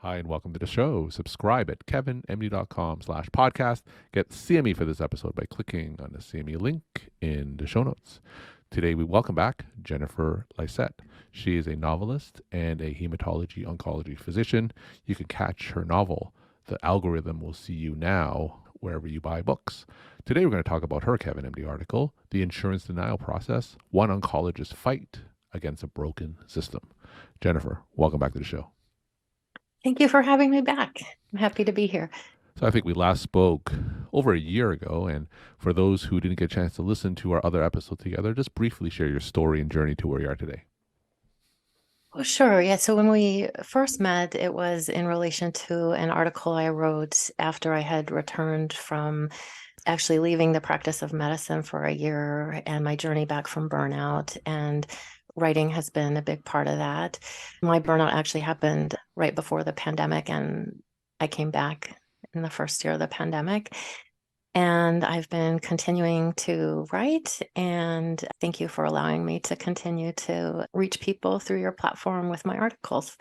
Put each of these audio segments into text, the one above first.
Hi, and welcome to the show. Subscribe at kevinmd.com/podcast. Get CME for this episode by clicking on the CME link in the show notes. Today, we welcome back Jennifer Lycette. She is a novelist and a hematology-oncology physician. You can catch her novel, The Algorithm Will See You Now, wherever you buy books. Today, we're going to talk about her Kevin MD article, The Insurance Denial Process, One Oncologist Fight Against a Broken System. Jennifer, welcome back to the show. Thank you for having me back. I'm happy to be here. So I think we last spoke over a year ago. And for those who didn't get a chance to listen to our other episode together, just briefly share your story and journey to where you are today. Oh, sure. Yeah. So when we first met, it was in relation to an article I wrote after I had returned from actually leaving the practice of medicine for a year and my journey back from burnout. And writing has been a big part of that. My burnout actually happened right before the pandemic, and I came back in the first year of the pandemic. And I've been continuing to write, and thank you for allowing me to continue to reach people through your platform with my articles.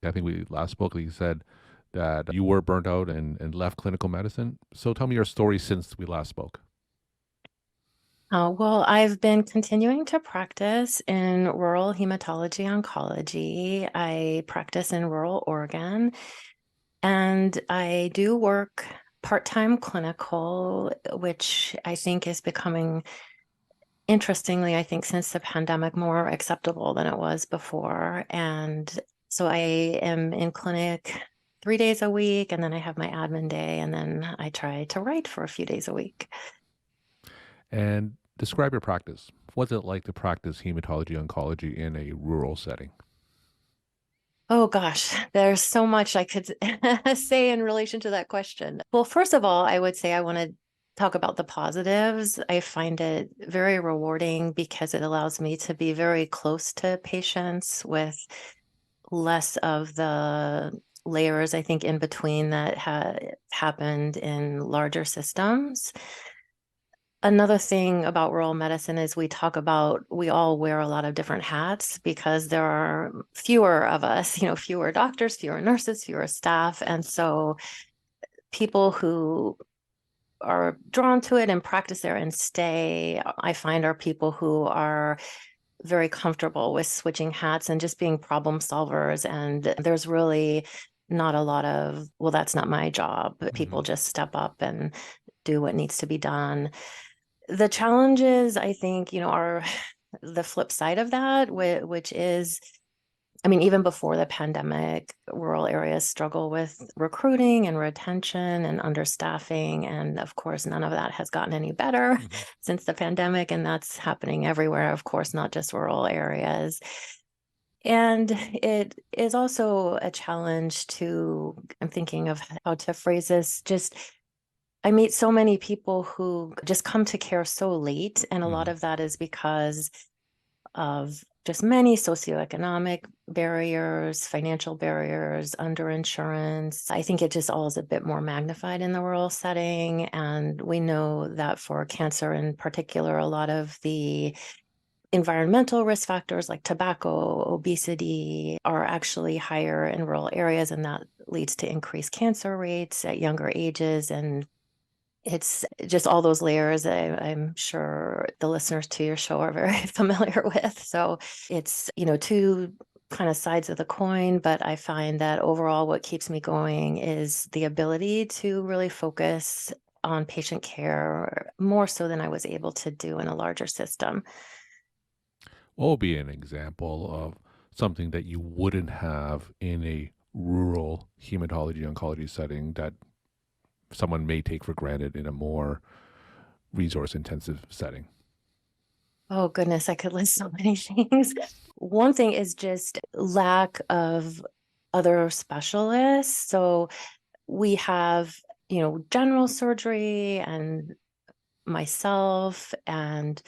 I think we last spoke, you said that you were burnt out and left clinical medicine. So tell me your story since we last spoke. Well, I've been continuing to practice in rural hematology-oncology. I practice in rural Oregon, and I do work part-time clinical, which I think is becoming, interestingly, I think since the pandemic, more acceptable than it was before. And so I am in clinic 3 days a week, and then I have my admin day, and then I try to write for a few days a week. And describe your practice. What's it like to practice hematology oncology in a rural setting? Oh gosh, there's so much I could say in relation to that question. Well, first of all, I would say I want to talk about the positives. I find it very rewarding because it allows me to be very close to patients with less of the layers, I think, in between that happened in larger systems. Another thing about rural medicine is we all wear a lot of different hats because there are fewer of us, fewer doctors, fewer nurses, fewer staff. And so people who are drawn to it and practice there and stay, I find, are people who are very comfortable with switching hats and just being problem solvers. And there's really not a lot of, well, that's not my job. Mm-hmm. People just step up and do what needs to be done. The challenges, I think, are the flip side of that, which is, I mean, even before the pandemic, rural areas struggle with recruiting and retention and understaffing. And of course, none of that has gotten any better Mm-hmm. since the pandemic. And that's happening everywhere, of course, not just rural areas. And it is also a challenge to, I'm thinking of how to phrase this, just I meet so many people who just come to care so late. And a lot Mm-hmm. of that is because of just many socioeconomic barriers, financial barriers, underinsurance. I think it just all is a bit more magnified in the rural setting. And we know that for cancer in particular, a lot of the environmental risk factors like tobacco, obesity are actually higher in rural areas, and that leads to increased cancer rates at younger ages. And it's just all those layers I'm sure the listeners to your show are very familiar with. So it's, two kind of sides of the coin, but I find that overall what keeps me going is the ability to really focus on patient care more so than I was able to do in a larger system. What would be an example of something that you wouldn't have in a rural hematology oncology setting that someone may take for granted in a more resource intensive setting? Oh goodness, I could list so many things. One thing is just lack of other specialists. So we have, general surgery and myself and,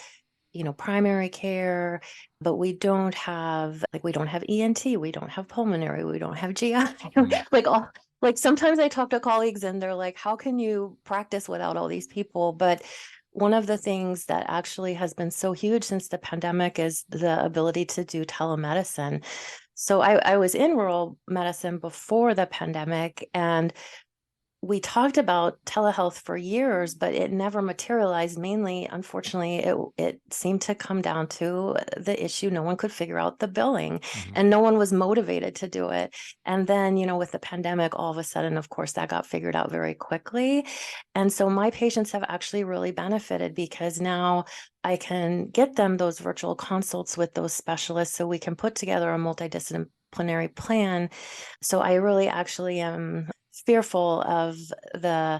primary care, but we don't have ENT, we don't have pulmonary, we don't have GI. Mm-hmm. Like sometimes I talk to colleagues and they're like, how can you practice without all these people? But one of the things that actually has been so huge since the pandemic is the ability to do telemedicine. So I was in rural medicine before the pandemic, and we talked about telehealth for years, but it never materialized. Mainly, unfortunately, it seemed to come down to the issue. No one could figure out the billing, Hmm. and no one was motivated to do it. And then, with the pandemic, all of a sudden, of course, that got figured out very quickly. And so my patients have actually really benefited because now I can get them those virtual consults with those specialists so we can put together a multidisciplinary plan. So I really actually am fearful of the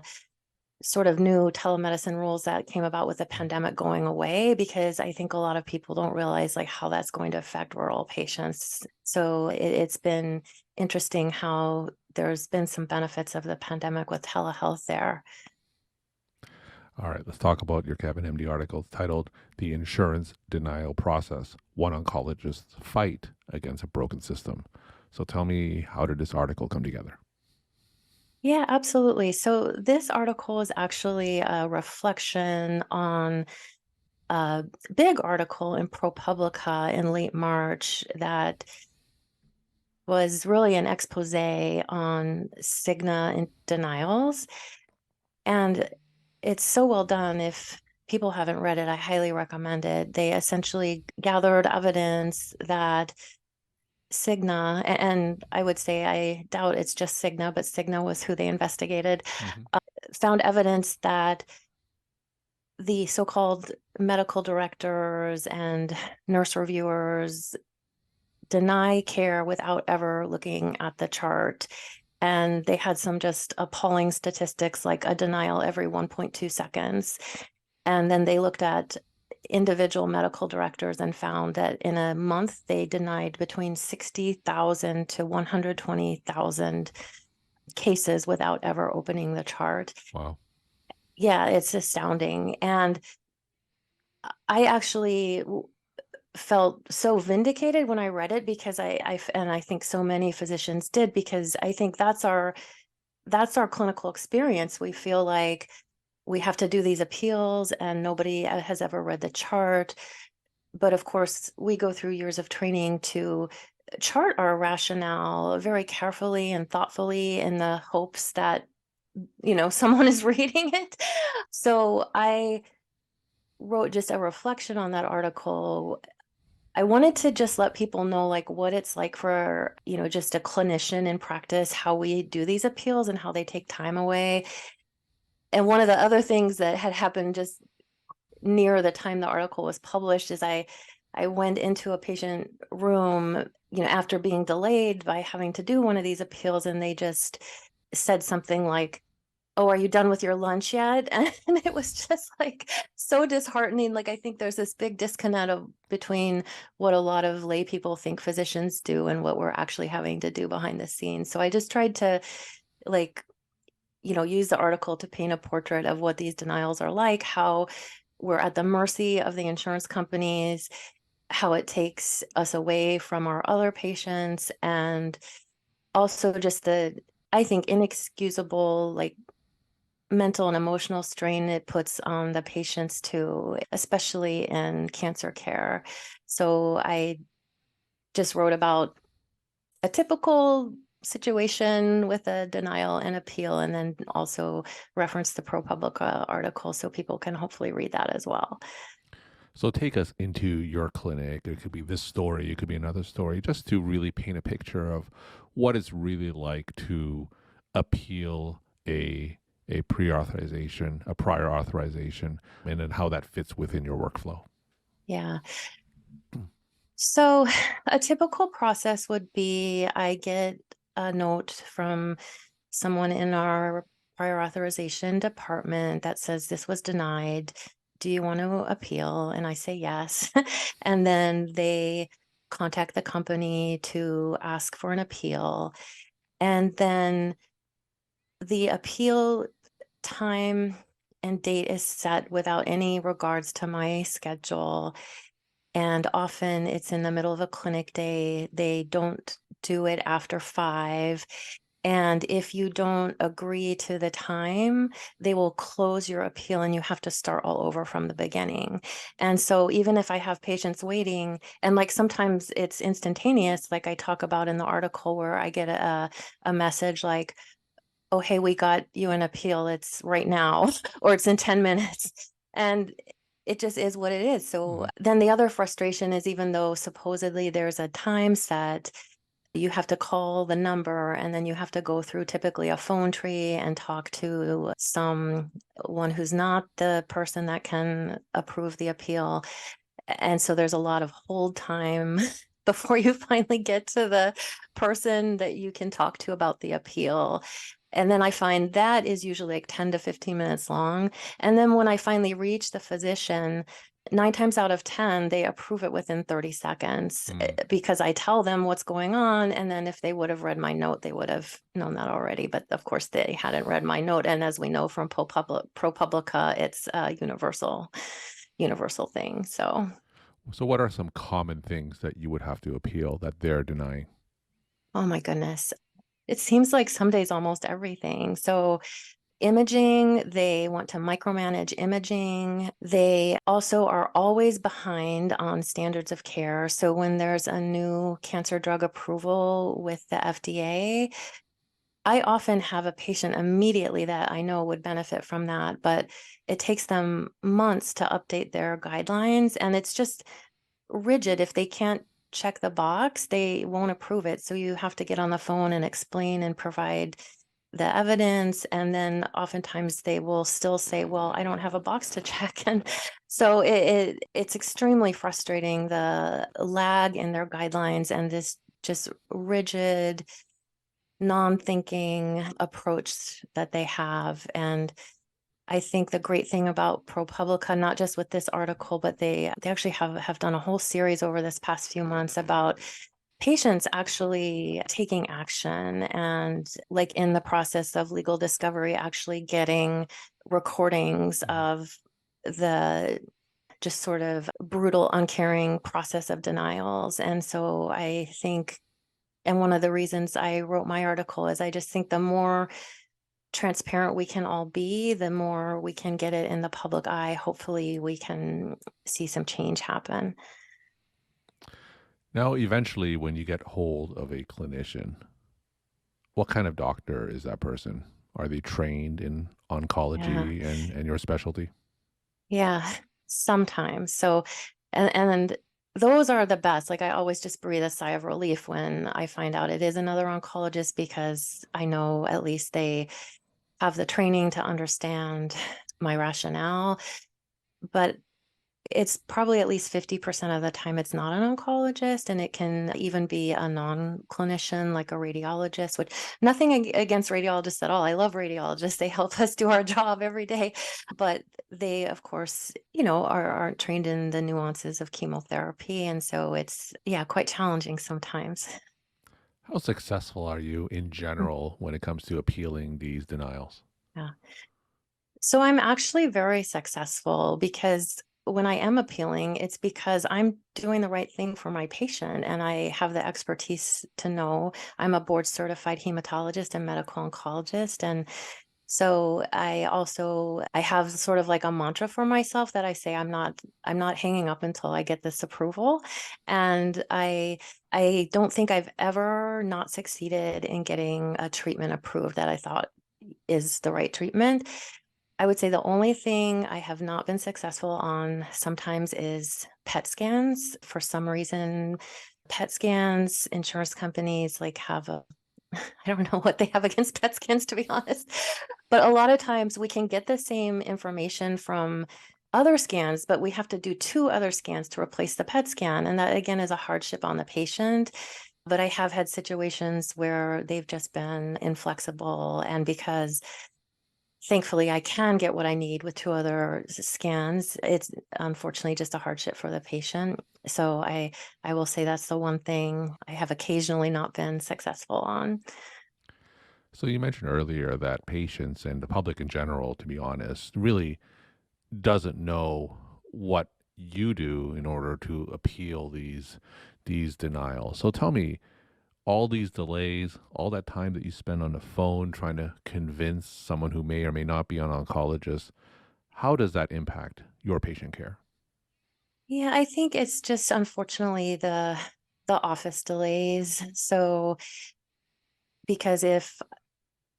sort of new telemedicine rules that came about with the pandemic going away, because I think a lot of people don't realize like how that's going to affect rural patients. So it's been interesting how there's been some benefits of the pandemic with telehealth there. All right, let's talk about your Kevin MD article titled The Insurance Denial Process: One Oncologist's Fight Against a Broken System. So tell me, how did this article come together? Yeah, absolutely. So this article is actually a reflection on a big article in ProPublica in late March that was really an expose on Cigna and denials. And it's so well done. If people haven't read it, I highly recommend it. They essentially gathered evidence that Cigna, and I would say I doubt it's just Cigna, but Cigna was who they investigated, Hmm. uh, found evidence that the so-called medical directors and nurse reviewers deny care without ever looking at the chart. And they had some just appalling statistics, like a denial every 1.2 seconds. And then they looked at individual medical directors and found that in a month, they denied between 60,000 to 120,000 cases without ever opening the chart. Wow. Yeah, it's astounding. And I actually felt so vindicated when I read it, because and I think so many physicians did, because I think that's our clinical experience. We feel like we have to do these appeals and nobody has ever read the chart. But of course, we go through years of training to chart our rationale very carefully and thoughtfully in the hopes that, someone is reading it. So I wrote just a reflection on that article. I wanted to just let people know like what it's like for, just a clinician in practice, how we do these appeals and how they take time away. And one of the other things that had happened just near the time the article was published is I went into a patient room, after being delayed by having to do one of these appeals, and they just said something like, "Oh, are you done with your lunch yet?" And it was just like so disheartening. Like I think there's this big disconnect between what a lot of lay people think physicians do and what we're actually having to do behind the scenes. So I just tried to like, use the article to paint a portrait of what these denials are like, how we're at the mercy of the insurance companies, how it takes us away from our other patients, and also just the, I think, inexcusable like mental and emotional strain it puts on the patients too, especially in cancer care. So I just wrote about a typical situation with a denial and appeal, and then also reference the ProPublica article so people can hopefully read that as well. So take us into your clinic. It could be this story, it could be another story, just to really paint a picture of what it's really like to appeal a pre-authorization, a prior authorization, and then how that fits within your workflow. Yeah. So a typical process would be I get a note from someone in our prior authorization department that says this was denied. Do you want to appeal? And I say yes. And then they contact the company to ask for an appeal. And then the appeal time and date is set without any regards to my schedule. And often it's in the middle of a clinic day. They don't do it after 5. And if you don't agree to the time, they will close your appeal and you have to start all over from the beginning. And so even if I have patients waiting, and like sometimes it's instantaneous, like I talk about in the article where I get a message like, oh, hey, we got you an appeal. It's right now, or it's in 10 minutes. And it just is what it is. So Mhm. then the other frustration is even though supposedly there's a time set, you have to call the number and then you have to go through typically a phone tree and talk to someone who's not the person that can approve the appeal. And so there's a lot of hold time before you finally get to the person that you can talk to about the appeal. And then I find that is usually like 10 to 15 minutes long. And then when I finally reach the physician, 9 times out of 10, they approve it within 30 seconds Mm. because I tell them what's going on. And then if they would have read my note, they would have known that already. But of course, they hadn't read my note. And as we know from ProPublica, it's a universal thing. So So, what are some common things that you would have to appeal that they're denying? oh my goodness. It seems like some days almost everything. So, imaging, they want to micromanage imaging. They also are always behind on standards of care. So, when there's a new cancer drug approval with the FDA, I often have a patient immediately that I know would benefit from that, but it takes them months to update their guidelines. And it's just rigid. If they can't check the box, they won't approve it. So you have to get on the phone and explain and provide the evidence. And then oftentimes they will still say, well, I don't have a box to check. And so it's extremely frustrating, the lag in their guidelines and this just rigid, non-thinking approach that they have. And I think the great thing about ProPublica, not just with this article, but they actually have done a whole series over this past few months about patients actually taking action and like in the process of legal discovery, actually getting recordings Mhm. of the just sort of brutal, uncaring process of denials. And so I think, and one of the reasons I wrote my article is I just think the more transparent we can all be, the more we can get it in the public eye. Hopefully, we can see some change happen. Now, eventually, when you get hold of a clinician, what kind of doctor is that person? Are they trained in Yeah. oncology and your specialty? Yeah. Sometimes. So, and those are the best. Like I always just breathe a sigh of relief when I find out it is another oncologist because I know at least they have the training to understand my rationale. But it's probably at least 50% of the time it's not an oncologist, and it can even be a non-clinician like a radiologist, which nothing against radiologists at all. I love radiologists. They help us do our job every day. But they, of course, aren't trained in the nuances of chemotherapy. And so it's, yeah, quite challenging sometimes. How successful are you in general when it comes to appealing these denials? Yeah. So I'm actually very successful because when I am appealing, it's because I'm doing the right thing for my patient and I have the expertise to know. I'm a board certified hematologist and medical oncologist. And so I have sort of like a mantra for myself that I say I'm not hanging up until I get this approval. And I don't think I've ever not succeeded in getting a treatment approved that I thought is the right treatment. I would say the only thing I have not been successful on sometimes is PET scans. For some reason, PET scans, insurance companies like have a, I don't know what they have against PET scans, to be honest. But a lot of times we can get the same information from other scans, but we have to do two other scans to replace the PET scan. And that again is a hardship on the patient. But I have had situations where they've just been inflexible. And because thankfully, I can get what I need with two other scans. It's unfortunately just a hardship for the patient. So I will say that's the one thing I have occasionally not been successful on. So, you mentioned earlier that patients and the public in general, to be honest, really doesn't know what you do in order to appeal these denials. So, tell me, all these delays, all that time that you spend on the phone trying to convince someone who may or may not be an oncologist, how does that impact your patient care? Yeah, I think it's just unfortunately the office delays. So because if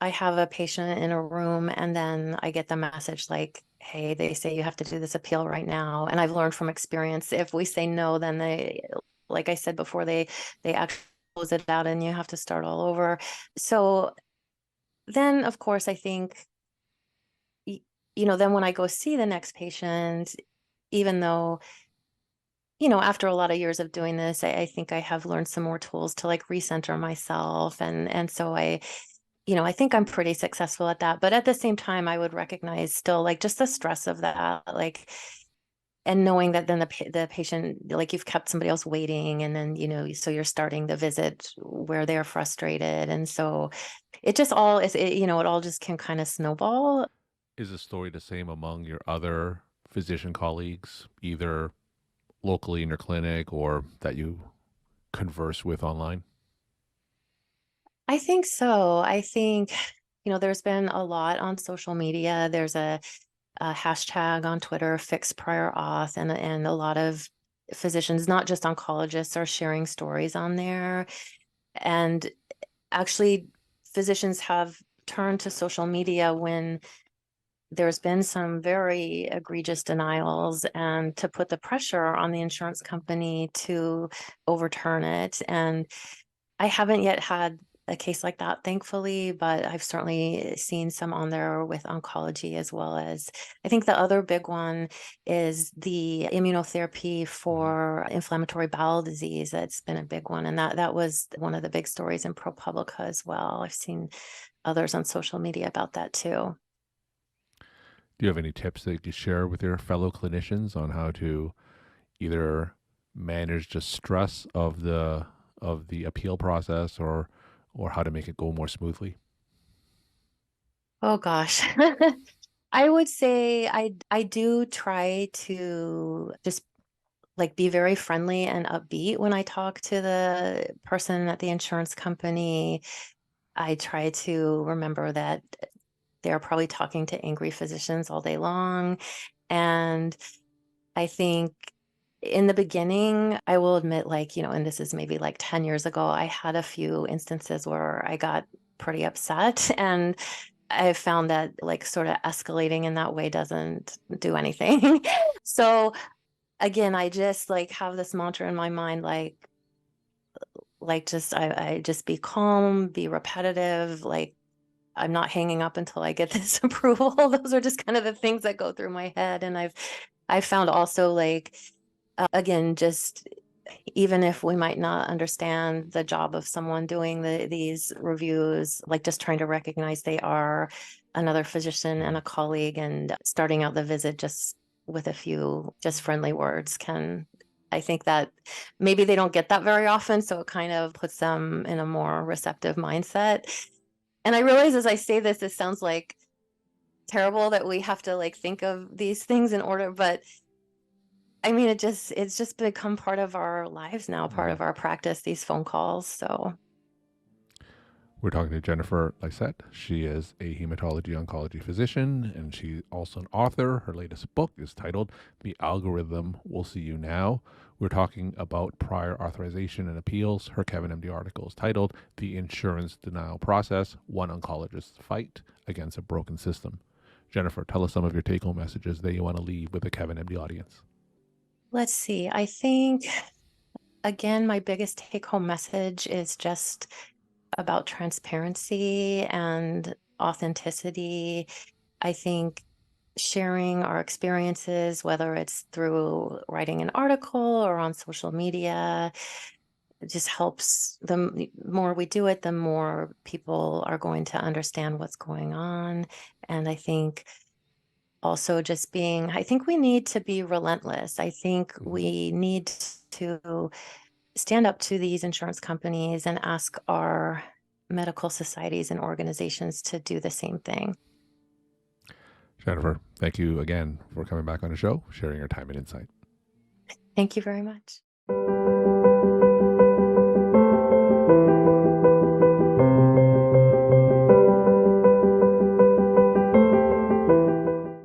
I have a patient in a room and then I get the message like, hey, they say you have to do this appeal right now. And I've learned from experience, if we say no, then they, like I said before, they actually close it out and you have to start all over. So then of course I think then when I go see the next patient, even though, after a lot of years of doing this, I think I have learned some more tools to like recenter myself. And so I think I'm pretty successful at that. But at the same time, I would recognize still like just the stress of that, like, and knowing that then the patient, like you've kept somebody else waiting, and then, so you're starting the visit where they're frustrated. And so it just all is, it all just can kind of snowball. Is the story the same among your other physician colleagues, either locally in your clinic or that you converse with online? I think so. I think, there's been a lot on social media. There's a hashtag on Twitter, fix prior auth, and a lot of physicians, not just oncologists, are sharing stories on there. And actually, physicians have turned to social media when there's been some very egregious denials and to put the pressure on the insurance company to overturn it. And I haven't yet had a case like that, thankfully, but I've certainly seen some on there with oncology, as well as I think the other big one is the immunotherapy Mhm. for inflammatory bowel disease. That's been a big one. And that was one of the big stories in ProPublica as well. I've seen others on social media about that too. Do you have any tips that you share with your fellow clinicians on how to either manage the stress of the appeal process or how to make it go more smoothly? Oh gosh. I would say I do try to just like be very friendly and upbeat when I talk to the person at the insurance company. I try to remember that they're probably talking to angry physicians all day long. And I think in the beginning, I will admit, like, and this is maybe like 10 years ago, I had a few instances where I got pretty upset. And I found that like sort of escalating in that way doesn't do anything. So again, I just like have this mantra in my mind, like just I just be calm, be repetitive, like I'm not hanging up until I get this approval. Those are just kind of the things that go through my head. And I've found also like again, just even if we might not understand the job of someone doing these reviews, like just trying to recognize they are another physician and a colleague, and starting out the visit just with a few just friendly words can, I think that maybe they don't get that very often. So it kind of puts them in a more receptive mindset. And I realize as I say this, it sounds like terrible that we have to like think of these things in order, but I mean, it's just become part of our lives now, part Mhm. of our practice, these phone calls. So We're talking to Jennifer Lycette. She is a hematology-oncology physician, and she's also an author. Her latest book is titled The Algorithm Will See You Now. We're talking about prior authorization and appeals. Her Kevin MD article is titled The Insurance Denial Process, One Oncologist's Fight Against a Broken System. Jennifer, tell us some of your take-home messages that you want to leave with the Kevin MD audience. let's see. I think, again, my biggest take home message is just about transparency and authenticity. I think sharing our experiences, whether it's through writing an article or on social media, it just helps. The more we do it, the more people are going to understand what's going on. And I think also just being, I think we need to be relentless. I think Mhm. we need to stand up to these insurance companies and ask our medical societies and organizations to do the same thing. Jennifer, thank you again for coming back on the show, sharing your time and insight. Thank you very much.